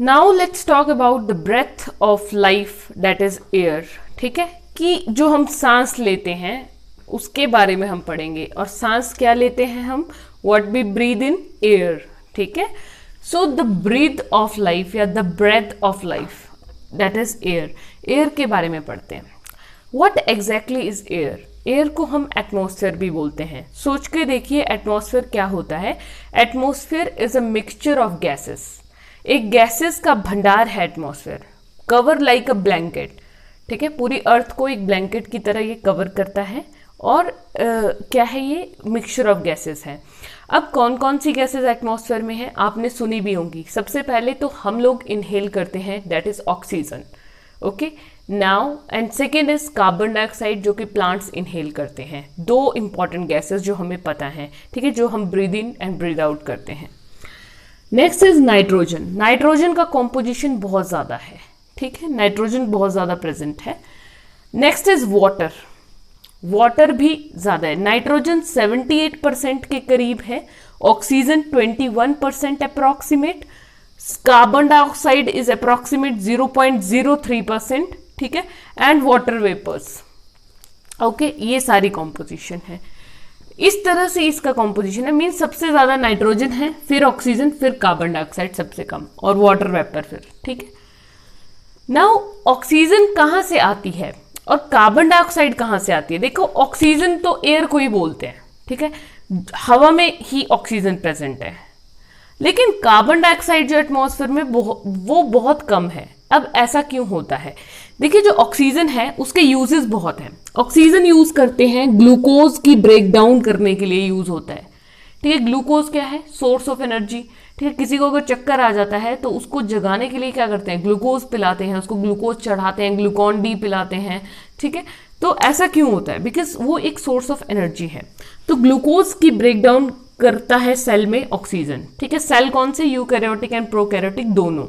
Now let's talk about the breath of life that is air. ठीक है, कि जो हम सांस लेते हैं उसके बारे में हम पढ़ेंगे। और सांस क्या लेते हैं हम? What we breathe in air. ठीक है, so the breath of life या the breath of life that is air. Air के बारे में पढ़ते हैं। What exactly is air? Air को हम एटमॉस्फेयर भी बोलते हैं। सोच के देखिए एटमॉस्फेयर क्या होता है। Atmosphere is a mixture of gases. एक गैसेस का भंडार है atmosphere. Cover like a blanket. ठीक है, पूरी अर्थ को एक ब्लैंकेट की तरह ये कवर करता है। और क्या है ये? मिक्सचर ऑफ गैसेस है। अब कौन कौन सी गैसेस एटमॉस्फेयर में है आपने सुनी भी होंगी। सबसे पहले तो हम लोग इनहेल करते हैं, that is oxygen. Okay, now and second is carbon dioxide, जो कि प्लांट्स इनहेल करते हैं। दो इंपॉर्टेंट गैसेस जो हमें पता है, ठीक है, जो हम breathe in and breathe out करते हैं। Next is nitrogen. नाइट्रोजन का कॉम्पोजिशन बहुत ज़्यादा है। ठीक है, नाइट्रोजन बहुत ज़्यादा प्रेजेंट है। Next is water. वाटर भी ज़्यादा है। नाइट्रोजन 78% के करीब है, oxygen 21% approximate, carbon dioxide is approximate 0.03%। ठीक है, एंड वाटर वेपर्स। ओके, ये सारी कॉम्पोजिशन है। इस तरह से इसका कॉम्पोजिशन है। मीन सबसे ज्यादा नाइट्रोजन है, फिर ऑक्सीजन, फिर कार्बन डाइऑक्साइड सबसे कम, और वाटर वेपर फिर। ठीक है, नाउ ऑक्सीजन कहाँ से आती है और कार्बन डाइऑक्साइड कहाँ से आती है? देखो, ऑक्सीजन तो एयर को ही बोलते हैं। ठीक है, हवा में ही ऑक्सीजन प्रेजेंट है, लेकिन कार्बन डाइऑक्साइड जो एटमॉस्फेयर में वो बहुत कम है। अब ऐसा क्यों होता है? देखिए, जो ऑक्सीजन है उसके यूजेस बहुत हैं। ऑक्सीजन यूज करते हैं ग्लूकोज की ब्रेक डाउन करने के लिए यूज होता है। ठीक है, ग्लूकोज क्या है? Source of energy. ठीक है, किसी को अगर चक्कर आ जाता है तो उसको जगाने के लिए क्या करते हैं? ग्लूकोज पिलाते हैं, उसको ग्लूकोज चढ़ाते हैं, ग्लूकॉन डी पिलाते हैं। ठीक है, तो ऐसा क्यों होता है? बिकॉज वो एक सोर्स ऑफ एनर्जी है। तो ग्लूकोज की ब्रेक डाउन करता है सेल में ऑक्सीजन। ठीक है, सेल कौन से? यूकैरियोटिक एंड प्रोकैरियोटिक दोनों।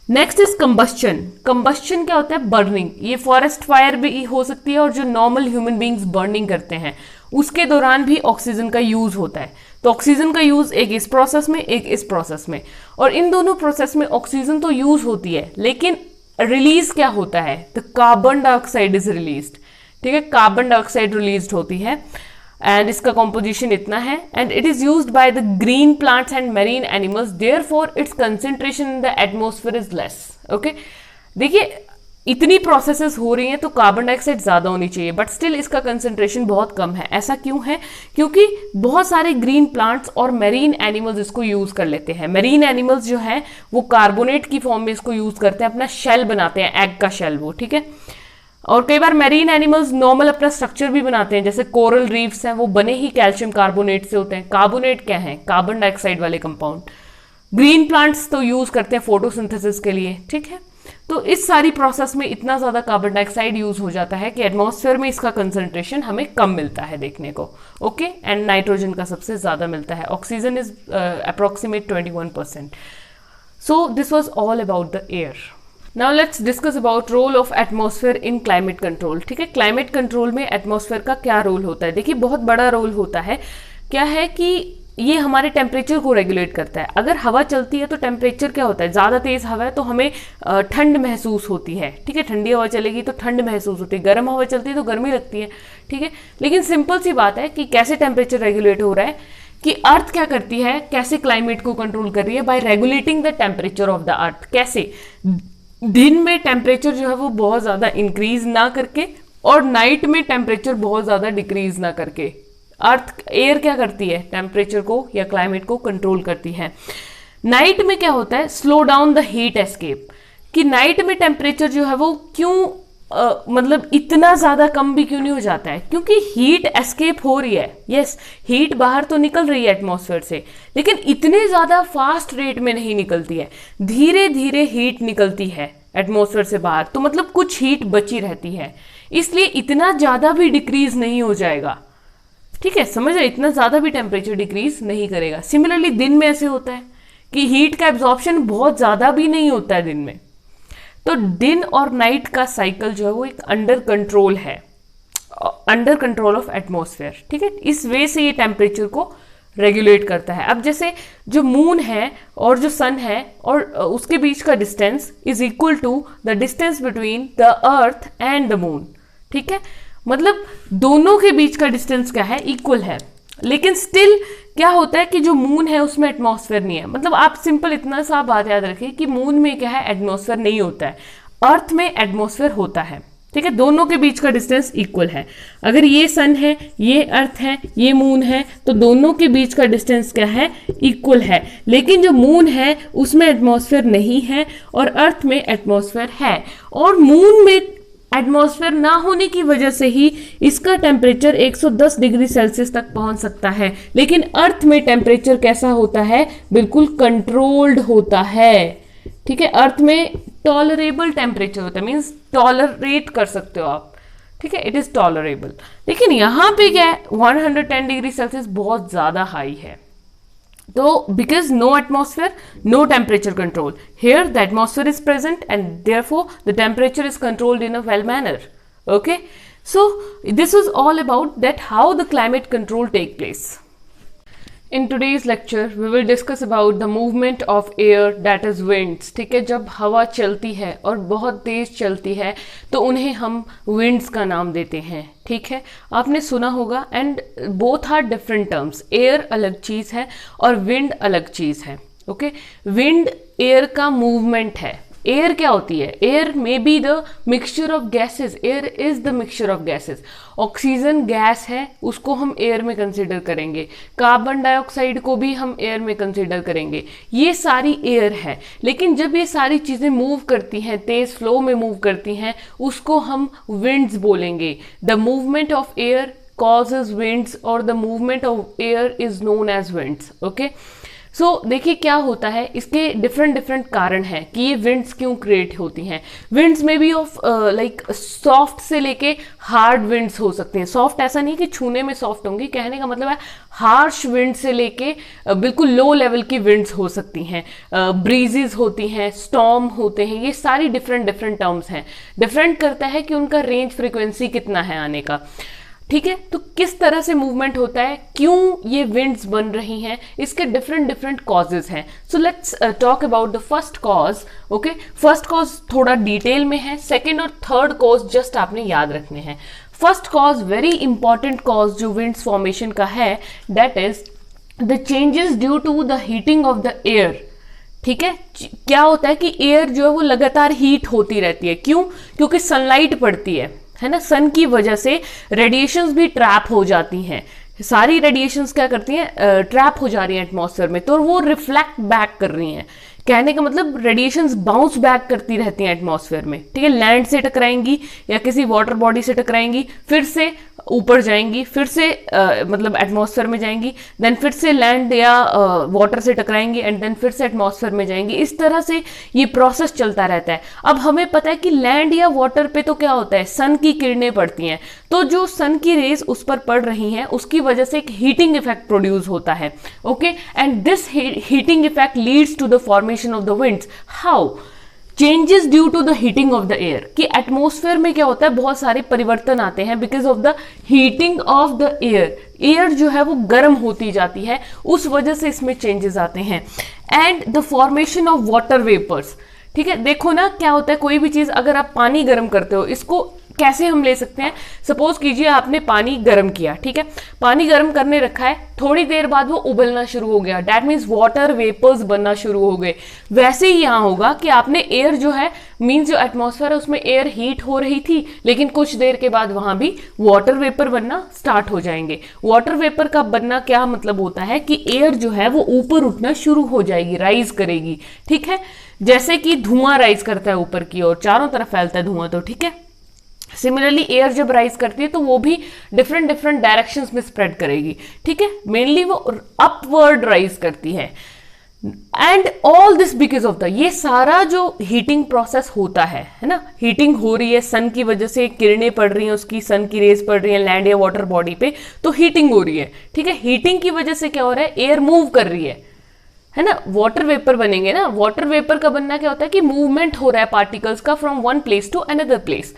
Next is combustion. कंबस्शन क्या होता है? बर्निंग। ये फॉरेस्ट फायर भी हो सकती है, और जो नॉर्मल ह्यूमन बींग्स बर्निंग करते हैं उसके दौरान भी ऑक्सीजन का यूज होता है। तो ऑक्सीजन का यूज एक इस प्रोसेस में, एक इस प्रोसेस में, और इन दोनों प्रोसेस में ऑक्सीजन तो यूज होती है, लेकिन रिलीज क्या होता है? The carbon dioxide is released. ठीक है, कार्बन डाइऑक्साइड रिलीज होती है, एंड इसका कॉम्पोजिशन इतना है। And it is used by the green plants and marine animals, therefore it's concentration in the atmosphere is less. Okay, देखिए इतनी प्रोसेसेस हो रही हैं तो कार्बन डाइऑक्साइड ज्यादा होनी चाहिए, बट स्टिल इसका कंसेंट्रेशन बहुत कम है। ऐसा क्यों है? क्योंकि बहुत सारे ग्रीन प्लांट्स और मैरीन एनिमल्स इसको यूज कर लेते हैं। मैरीन एनिमल्स जो है वो कार्बोनेट की फॉर्म में इसको यूज करते हैं, अपना शेल बनाते हैं, एग का शेल वो। ठीक है, और कई बार मैरीन एनिमल्स नॉर्मल अपना स्ट्रक्चर भी बनाते हैं, जैसे कोरल रीफ्स हैं, वो बने ही कैल्शियम कार्बोनेट से होते हैं। कार्बोनेट क्या है? कार्बन डाइऑक्साइड वाले कंपाउंड। ग्रीन प्लांट्स तो यूज करते हैं फोटोसिंथेसिस के लिए। ठीक है, तो इस सारी प्रोसेस में इतना ज्यादा कार्बन डाइऑक्साइड यूज हो जाता है कि एटमॉस्फेयर में इसका कंसंट्रेशन हमें कम मिलता है देखने को। ओके, एंड नाइट्रोजन का सबसे ज्यादा मिलता है। Oxygen is approximate 21%। So this was all about the air. Now let's discuss about role of atmosphere in climate control. ठीक है, क्लाइमेट कंट्रोल में एटमॉस्फेयर का क्या रोल होता है? देखिए, बहुत बड़ा रोल होता है। क्या है कि ये हमारे टेम्परेचर को रेगुलेट करता है। अगर हवा चलती है तो टेम्परेचर क्या होता है? ज़्यादा तेज़ हवा है तो हमें ठंड महसूस होती है। ठीक है, ठंडी हवा चलेगी तो ठंड महसूस होती है, गर्म हवा चलती है तो गर्मी लगती है। ठीक है, लेकिन सिंपल सी बात है कि कैसे टेम्परेचर रेगुलेट हो रहा है, कि अर्थ क्या करती है, कैसे क्लाइमेट को कंट्रोल कर रही है? Bye regulating the temperature of the earth. कैसे? दिन में टेम्परेचर जो है वो बहुत ज़्यादा इंक्रीज ना करके, और नाइट में टेम्परेचर बहुत ज़्यादा डिक्रीज ना करके। अर्थ एयर क्या करती है? टेम्परेचर को या क्लाइमेट को कंट्रोल करती है। नाइट में क्या होता है? Slow down the heat escape. कि नाइट में टेम्परेचर जो है वो क्यों मतलब इतना ज्यादा कम भी क्यों नहीं हो जाता है? क्योंकि हीट एस्केप हो रही है। यस, हीट बाहर तो निकल रही है एटमॉस्फेयर से, लेकिन इतने ज्यादा फास्ट रेट में नहीं निकलती है। धीरे धीरे हीट निकलती है एटमॉस्फेयर से बाहर, तो मतलब कुछ हीट बची रहती है, इसलिए इतना ज्यादा भी डिक्रीज नहीं हो जाएगा। ठीक है, समझ रहे? इतना ज्यादा भी टेम्परेचर डिक्रीज नहीं करेगा। सिमिलरली दिन में ऐसे होता है कि हीट का एब्जॉर्प्शन बहुत ज्यादा भी नहीं होता है दिन में। तो दिन और नाइट का साइकिल जो है वो एक अंडर कंट्रोल है, अंडर कंट्रोल ऑफ एटमॉस्फेयर। ठीक है, इस वे से ये टेम्परेचर को रेगुलेट करता है। अब जैसे जो मून है और जो सन है और उसके बीच का distance is equal to the distance between the earth and the moon, ठीक है, मतलब दोनों के बीच का डिस्टेंस क्या है, इक्वल है। लेकिन स्टिल क्या होता है कि जो मून है उसमें एटमॉस्फेयर नहीं है। मतलब आप सिंपल इतना सा बात याद रखिए कि मून में क्या है, एटमॉस्फेयर नहीं होता है, अर्थ में एटमॉस्फेयर होता है, ठीक है, दोनों के बीच का डिस्टेंस इक्वल है। अगर ये सन है, ये अर्थ है, ये मून है, तो दोनों के बीच का डिस्टेंस क्या है, इक्वल है। लेकिन जो मून है उसमें एटमॉस्फेयर नहीं है और अर्थ में एटमॉस्फेयर है, और मून में एटमॉस्फेयर ना होने की वजह से ही इसका टेम्परेचर 110 डिग्री सेल्सियस तक पहुंच सकता है। लेकिन अर्थ में टेम्परेचर कैसा होता है, बिल्कुल कंट्रोल्ड होता है, ठीक है, अर्थ में टॉलरेबल टेम्परेचर होता है, मीन्स टॉलरेट कर सकते हो आप, ठीक है, इट इज टॉलरेबल। लेकिन यहाँ पे क्या है, 110 डिग्री सेल्सियस बहुत ज्यादा हाई है, तो because no atmosphere, no temperature control, here the atmosphere is present and therefore the temperature is controlled in a well manner. Okay, so this was all about that how the climate control take place. In today's lecture, we will discuss about the movement of air, that is winds. ठीक है, जब हवा चलती है और बहुत तेज चलती है तो उन्हें हम winds का नाम देते हैं, ठीक है, आपने सुना होगा। And both are different terms, air अलग चीज़ है और विंड अलग चीज़ है। ओके, विंड एयर का मूवमेंट है। एयर क्या होती है, air may be the mixture of gases, air is the mixture of gases. Oxygen gas है, उसको हम एयर में कंसिडर करेंगे, कार्बन डाइऑक्साइड को भी हम एयर में कंसिडर करेंगे, ये सारी एयर है। लेकिन जब ये सारी चीज़ें मूव करती हैं, तेज फ्लो में मूव करती हैं, उसको हम विंड्स बोलेंगे। The movement of air causes winds और the movement of air is known as winds. okay? सो देखिए क्या होता है, इसके डिफरेंट डिफरेंट कारण हैं कि ये विंड्स क्यों क्रिएट होती हैं। विंड्स में भी ऑफ लाइक सॉफ्ट से लेके हार्ड विंड्स हो सकते हैं। सॉफ्ट ऐसा नहीं कि छूने में सॉफ्ट होंगी, कहने का मतलब है हार्श विंड से लेके बिल्कुल लो लेवल की विंड्स हो सकती हैं, ब्रीजेस होती हैं, स्टॉर्म होते हैं, ये सारी डिफरेंट डिफरेंट टर्म्स हैं। डिफरेंट करता है कि उनका रेंज फ्रिक्वेंसी कितना है आने का, ठीक है। तो किस तरह से मूवमेंट होता है, क्यों ये विंड्स बन रही हैं, इसके डिफरेंट डिफरेंट कॉजेज हैं। So let's talk about the first cause. Okay, first cause थोड़ा डिटेल में है, सेकंड और थर्ड कॉज जस्ट आपने याद रखने हैं। First cause, very important cause जो विंड्स फॉर्मेशन का है, that is the changes due to the heating of the air. ठीक है, क्या होता है कि एयर जो है वो लगातार हीट होती रहती है। क्यों? क्योंकि सनलाइट पड़ती है ना, सन की वजह से रेडिएशंस भी ट्रैप हो जाती हैं। सारी रेडिएशंस क्या करती हैं, ट्रैप हो जा रही हैं एटमॉस्फेयर में, तो वो रिफ्लेक्ट बैक कर रही हैं। कहने का मतलब रेडिएशंस बाउंस बैक करती रहती हैं एटमॉस्फेयर में, ठीक है। लैंड से टकराएंगी या किसी वाटर बॉडी से टकराएंगी, फिर से ऊपर जाएंगी, फिर से मतलब एटमॉस्फेयर में जाएंगी, देन फिर से लैंड या वाटर से टकराएंगी एंड देन फिर से एटमॉस्फेयर में जाएंगी। इस तरह से ये प्रोसेस चलता रहता है। अब हमें पता है कि लैंड या वाटर पे तो क्या होता है, सन की किरणें पड़ती हैं, तो जो सन की रेज उस पर पड़ रही हैं उसकी वजह से एक हीटिंग इफेक्ट प्रोड्यूस होता है। Okay, and this heating effect leads to the formation of the winds. How? Changes due to the heating of the air, कि एटमॉस्फेयर में क्या होता है, बहुत सारे परिवर्तन आते हैं because of the heating of the air. Air जो है वो गर्म होती जाती है, उस वजह से इसमें चेंजेस आते हैं। And the formation of water vapours, ठीक है। देखो ना क्या होता है, कोई भी चीज अगर आप पानी गर्म करते हो, इसको कैसे हम ले सकते हैं, सपोज कीजिए आपने पानी गर्म किया, ठीक है, पानी गर्म करने रखा है, थोड़ी देर बाद वो उबलना शुरू हो गया, दैट मीन्स वाटर वेपर्स बनना शुरू हो गए। वैसे ही यहाँ होगा कि आपने एयर जो है, मीन्स जो एटमॉस्फेयर है उसमें एयर हीट हो रही थी, लेकिन कुछ देर के बाद वहां भी वाटर वेपर बनना स्टार्ट हो जाएंगे। वाटर वेपर का बनना क्या मतलब होता है कि एयर जो है वो ऊपर उठना शुरू हो जाएगी, राइज करेगी, ठीक है, जैसे कि धुआं राइज करता है ऊपर की ओर, चारों तरफ फैलता है धुआं, तो ठीक है। सिमिलरली एयर जब राइज करती है तो वो भी डिफरेंट डिफरेंट डायरेक्शंस में स्प्रेड करेगी, ठीक है। मेनली वो अपवर्ड राइज करती है। And all this because of the, ये सारा जो हीटिंग प्रोसेस होता है ना, हीटिंग हो रही है सन की वजह से, किरणें पड़ रही हैं, उसकी सन की रेज पड़ रही है लैंड या वाटर बॉडी पे, तो हीटिंग हो रही है, ठीक है। हीटिंग की वजह से क्या हो रहा है, एयर मूव कर रही है ना, वाटर वेपर बनेंगे ना। वाटर वेपर का बनना क्या होता है कि मूवमेंट हो रहा है पार्टिकल्स का from one place to another place.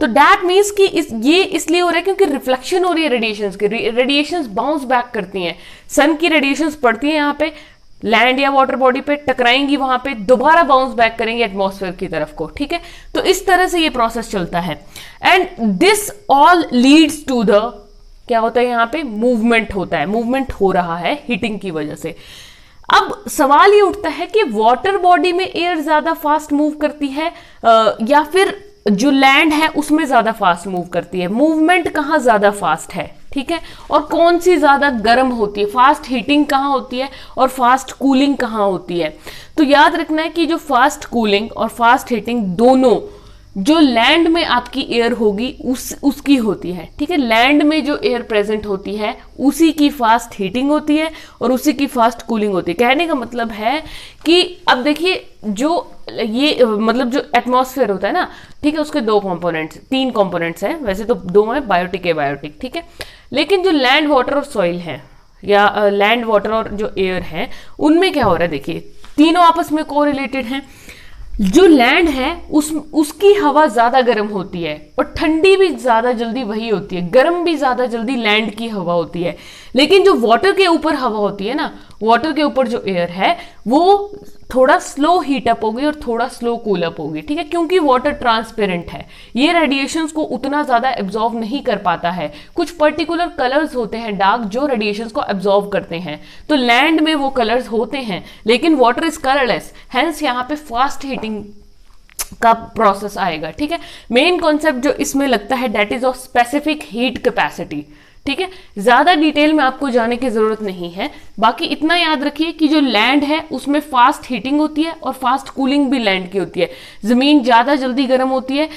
तो दैट मीन्स कि ये इसलिए हो रहा है क्योंकि रिफ्लेक्शन हो रही है रेडिएशंस की, रेडिएशंस बाउंस बैक करती हैं, सन की रेडिएशंस पड़ती हैं यहाँ पे लैंड या वाटर बॉडी पे, टकराएंगी वहां पे, दोबारा बाउंस बैक करेंगे एटमॉस्फेयर की तरफ को, ठीक है। तो इस तरह से ये प्रोसेस चलता है and this all leads to the, क्या होता है यहाँ पे, मूवमेंट होता है, मूवमेंट हो रहा है हीटिंग की वजह से। अब सवाल ये उठता है कि वाटर बॉडी में एयर ज्यादा फास्ट मूव करती है या फिर जो लैंड है उसमें ज्यादा फास्ट मूव करती है, मूवमेंट कहाँ ज्यादा फास्ट है, ठीक है, और कौन सी ज्यादा गर्म होती है, फास्ट हीटिंग कहाँ होती है और फास्ट कूलिंग कहाँ होती है। तो याद रखना है कि जो फास्ट कूलिंग और फास्ट हीटिंग दोनों जो लैंड में आपकी एयर होगी उसकी होती है, ठीक है। लैंड में जो एयर प्रेजेंट होती है उसी की फास्ट हीटिंग होती है और उसी की फास्ट कूलिंग होती है। कहने का मतलब है कि अब देखिए जो ये मतलब जो एटमॉस्फेयर होता है ना, ठीक है, उसके दो कंपोनेंट्स, तीन कंपोनेंट्स हैं वैसे तो, दो हैं, बायोटिक एबायोटिक, ठीक है। लेकिन जो लैंड वाटर और सॉइल है या लैंड वाटर और जो एयर है उनमें क्या हो रहा है, देखिए तीनों आपस में कोरिलेटेड हैं। जो लैंड है उसकी हवा ज्यादा गर्म होती है और ठंडी भी ज्यादा जल्दी वही होती है, गर्म भी ज्यादा जल्दी लैंड की हवा होती है। लेकिन जो वाटर के ऊपर हवा होती है ना, वाटर के ऊपर जो एयर है वो थोड़ा स्लो हीट अप होगी और थोड़ा स्लो कूल अप होगी, ठीक है, क्योंकि वाटर ट्रांसपेरेंट है, ये रेडिएशंस को उतना ज्यादा एब्जॉर्व नहीं कर पाता है। कुछ पर्टिकुलर कलर्स होते हैं डार्क जो रेडिएशंस को एब्जॉर्व करते हैं, तो लैंड में वो कलर्स होते हैं, लेकिन वाटर इज कलरलेस, हेंस यहाँ पे फास्ट हीटिंग का प्रोसेस आएगा, ठीक है। मेन कॉन्सेप्ट जो इसमें लगता है that is of specific heat capacity, ठीक है। ज्यादा डिटेल में आपको जाने की जरूरत नहीं है, बाकी इतना याद रखिए कि जो लैंड है उसमें फास्ट हीटिंग होती है और फास्ट कूलिंग भी लैंड की होती है। जमीन ज्यादा जल्दी गर्म होती है,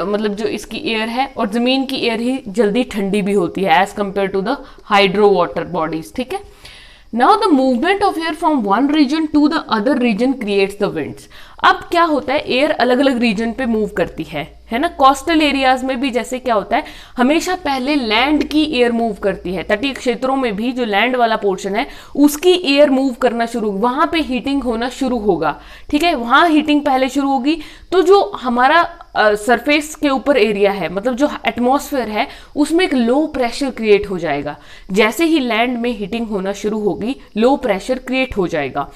मतलब जो इसकी एयर है, और जमीन की एयर ही जल्दी ठंडी भी होती है as compare to the hydro water bodies, ठीक है। Now the movement of air from one region to the other region creates the winds. अब क्या होता है, एयर अलग अलग रीजन पे मूव करती है ना। कोस्टल एरियाज में भी जैसे क्या होता है, हमेशा पहले लैंड की एयर मूव करती है, तटीय क्षेत्रों में भी जो लैंड वाला पोर्शन है उसकी एयर मूव करना शुरू, वहां पे हीटिंग होना शुरू होगा, ठीक है, वहां हीटिंग पहले शुरू होगी। तो जो हमारा सरफेस के ऊपर एरिया है, मतलब जो एटमॉस्फेयर है, उसमें एक लो प्रेशर क्रिएट हो जाएगा। जैसे ही लैंड में हीटिंग होना शुरू होगी लो प्रेशर क्रिएट हो जाएगा।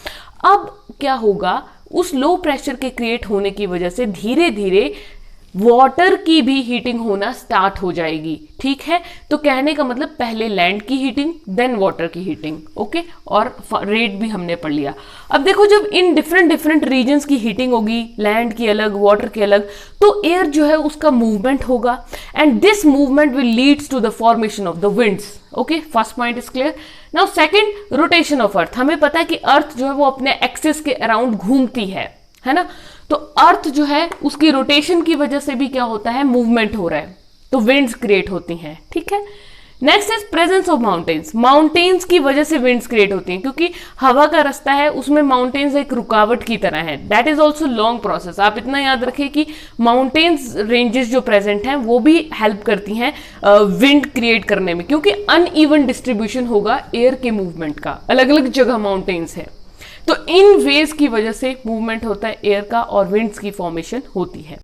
अब क्या होगा, उस लो प्रेशर के क्रिएट होने की वजह से धीरे धीरे वाटर की भी हीटिंग होना स्टार्ट हो जाएगी, ठीक है। तो कहने का मतलब पहले लैंड की हीटिंग देन वाटर की हीटिंग, ओके, और रेट भी हमने पढ़ लिया। अब देखो जब इन डिफरेंट रीजन्स की हीटिंग होगी, लैंड की अलग वाटर की अलग, तो एयर जो है उसका मूवमेंट होगा and this movement will leads to the formation of the winds, okay, first point is clear. Now second, rotation of earth. हमें पता है कि अर्थ जो है वो अपने एक्सिस के अराउंड घूमती है ना, तो अर्थ जो है उसकी रोटेशन की वजह से भी क्या होता है, मूवमेंट हो रहा है, तो विंड्स क्रिएट होती हैं, ठीक है। Next is presence of mountains. Mountains की वजह से विंड्स क्रिएट होती हैं, क्योंकि हवा का रास्ता है उसमें माउंटेन्स एक रुकावट की तरह है। That is also long process. आप इतना याद रखें कि माउंटेन्स रेंजेस जो प्रेजेंट हैं वो भी हेल्प करती हैं विंड क्रिएट करने में, क्योंकि अनइवन डिस्ट्रीब्यूशन होगा एयर के मूवमेंट का, अलग अलग जगह माउंटेन्स है, तो इन वेज की वजह से मूवमेंट होता है एयर का और विंड्स की फॉर्मेशन होती है।